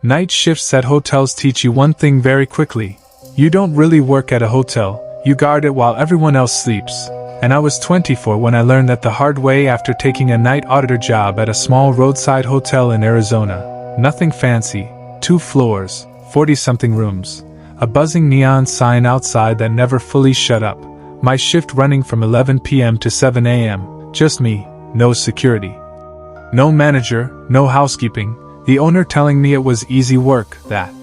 Night shifts at hotels teach you one thing very quickly. You don't really work at a hotel, you guard it while everyone else sleeps. And I was 24 when I learned that the hard way after taking a night auditor job at a small roadside hotel in Arizona. Nothing fancy, 2 floors, 40-something rooms, a buzzing neon sign outside that never fully shut up, my shift running from 11 p.m. to 7 a.m., just me, no security. No manager, no housekeeping, the owner telling me it was easy work, that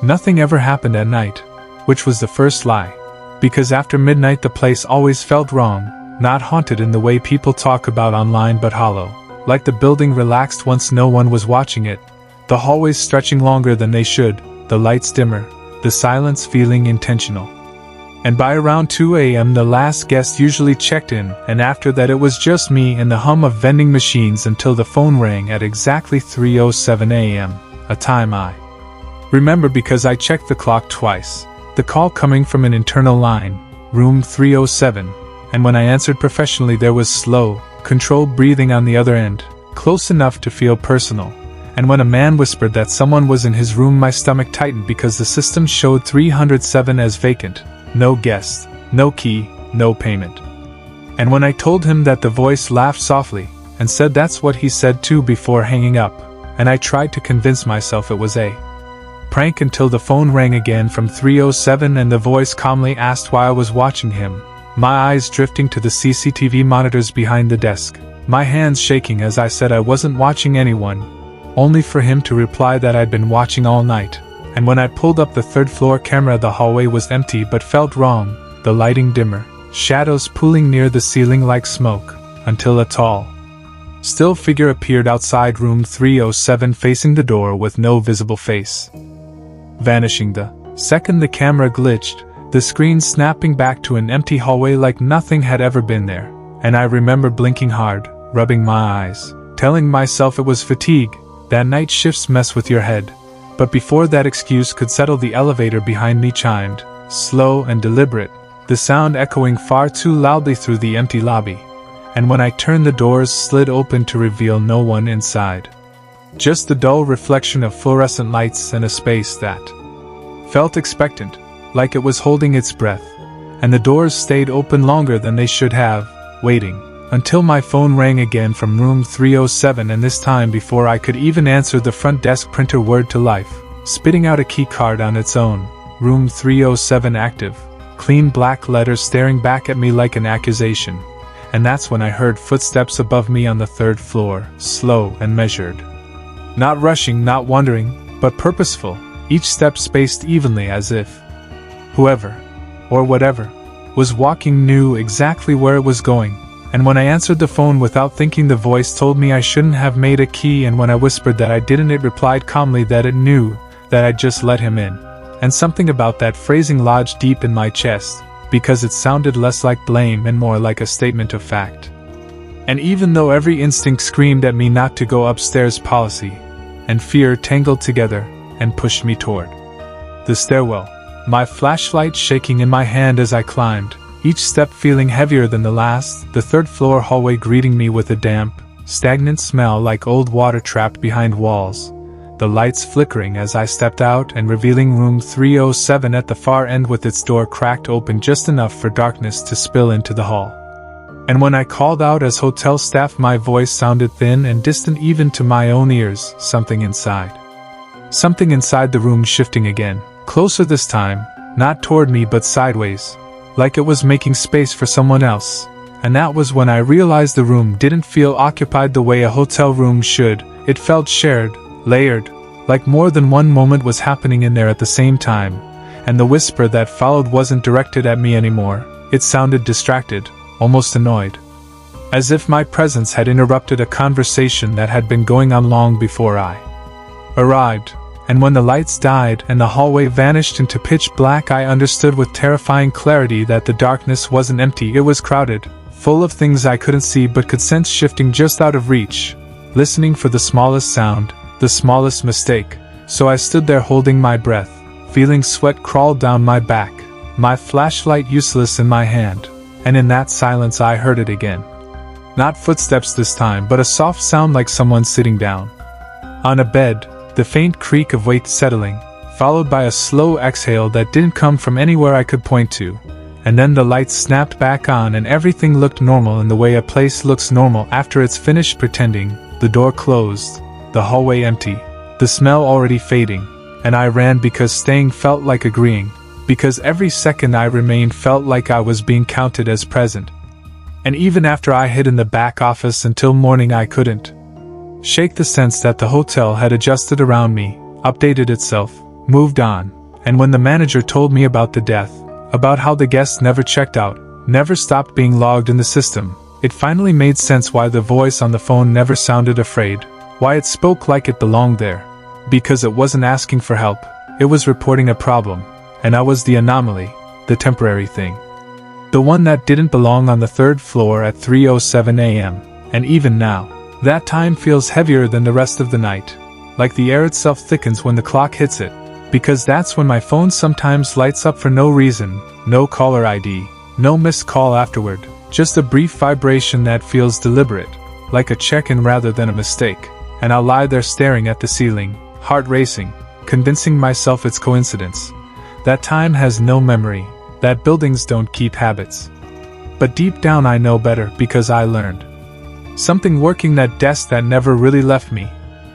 nothing ever happened at night, which was the first lie. Because after midnight the place always felt wrong, not haunted in the way people talk about online but hollow, like the building relaxed once no one was watching it, the hallways stretching longer than they should, the lights dimmer, the silence feeling intentional. And by around 2 a.m. the last guest usually checked in, and after that it was just me and the hum of vending machines until the phone rang at exactly 3:07 a.m., a time I remember because I checked the clock twice. The call coming from an internal line, room 307, and when I answered professionally there was slow, controlled breathing on the other end, close enough to feel personal. And when a man whispered that someone was in his room my stomach tightened because the system showed 307 as vacant, no guest, no key, no payment. And when I told him that the voice laughed softly, and said that's what he said too before hanging up, and I tried to convince myself it was a prank until the phone rang again from 307 and the voice calmly asked why I was watching him, my eyes drifting to the CCTV monitors behind the desk, my hands shaking as I said I wasn't watching anyone, only for him to reply that I'd been watching all night. And when I pulled up the 3rd floor camera the hallway was empty but felt wrong, the lighting dimmer, shadows pooling near the ceiling like smoke, until a tall, still figure appeared outside room 307 facing the door with no visible face, vanishing the second the camera glitched, the screen snapping back to an empty hallway like nothing had ever been there. And I remember blinking hard, rubbing my eyes, telling myself it was fatigue, that night shifts mess with your head. But before that excuse could settle, the elevator behind me chimed, slow and deliberate, the sound echoing far too loudly through the empty lobby. And when I turned the doors slid open to reveal no one inside. Just the dull reflection of fluorescent lights and a space that felt expectant, like it was holding its breath. And the doors stayed open longer than they should have, waiting, until my phone rang again from room 307, and this time before I could even answer the front desk printer word to life, spitting out a key card on its own, room 307 active, clean black letters staring back at me like an accusation. And that's when I heard footsteps above me on the 3rd floor, slow and measured. Not rushing, not wandering, but purposeful, each step spaced evenly as if whoever, or whatever, was walking knew exactly where it was going. And when I answered the phone without thinking, the voice told me I shouldn't have made a key, and when I whispered that I didn't, it replied calmly that it knew, that I'd just let him in. And something about that phrasing lodged deep in my chest, because it sounded less like blame and more like a statement of fact. And even though every instinct screamed at me not to go upstairs, policy and fear tangled together and pushed me toward the stairwell, my flashlight shaking in my hand as I climbed, each step feeling heavier than the last, the 3rd floor hallway greeting me with a damp, stagnant smell like old water trapped behind walls, the lights flickering as I stepped out and revealing room 307 at the far end with its door cracked open just enough for darkness to spill into the hall. And when I called out as hotel staff, my voice sounded thin and distant even to my own ears, something inside the room shifting again, closer this time, not toward me but sideways, like it was making space for someone else. And that was when I realized the room didn't feel occupied the way a hotel room should. It felt shared, layered, like more than one moment was happening in there at the same time. And the whisper that followed wasn't directed at me anymore, it sounded distracted, almost annoyed. As if my presence had interrupted a conversation that had been going on long before I arrived. And when the lights died and the hallway vanished into pitch black, I understood with terrifying clarity that the darkness wasn't empty, it was crowded, full of things I couldn't see but could sense shifting just out of reach, listening for the smallest sound, the smallest mistake. So I stood there holding my breath, feeling sweat crawl down my back, my flashlight useless in my hand. And in that silence I heard it again. Not footsteps this time, but a soft sound like someone sitting down on a bed, the faint creak of weight settling, followed by a slow exhale that didn't come from anywhere I could point to. And then the lights snapped back on and everything looked normal in the way a place looks normal after it's finished pretending. The door closed, the hallway empty, the smell already fading, and I ran because staying felt like agreeing, because every second I remained felt like I was being counted as present. And even after I hid in the back office until morning, I couldn't shake the sense that the hotel had adjusted around me, updated itself, moved on. And when the manager told me about the death, about how the guests never checked out, never stopped being logged in the system, it finally made sense why the voice on the phone never sounded afraid, why it spoke like it belonged there. Because it wasn't asking for help, it was reporting a problem, and I was the anomaly, the temporary thing. The one that didn't belong on the third floor at 3:07 a.m., and even now, that time feels heavier than the rest of the night, like the air itself thickens when the clock hits it, because that's when my phone sometimes lights up for no reason, no caller ID, no missed call afterward, just a brief vibration that feels deliberate, like a check-in rather than a mistake, and I'll lie there staring at the ceiling, heart racing, convincing myself it's coincidence, that time has no memory, that buildings don't keep habits. But deep down I know better because I learned something working that desk that never really left me.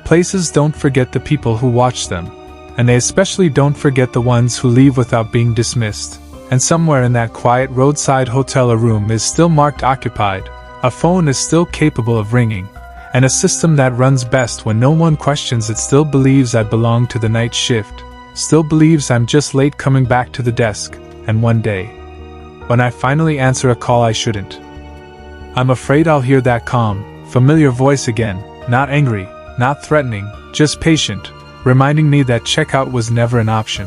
Places don't forget the people who watch them, and they especially don't forget the ones who leave without being dismissed. And somewhere in that quiet roadside hotel a room is still marked occupied, a phone is still capable of ringing, and a system that runs best when no one questions it still believes I belong to the night shift, still believes I'm just late coming back to the desk. And one day, when I finally answer a call I shouldn't, I'm afraid I'll hear that calm, familiar voice again, not angry, not threatening, just patient, reminding me that checkout was never an option.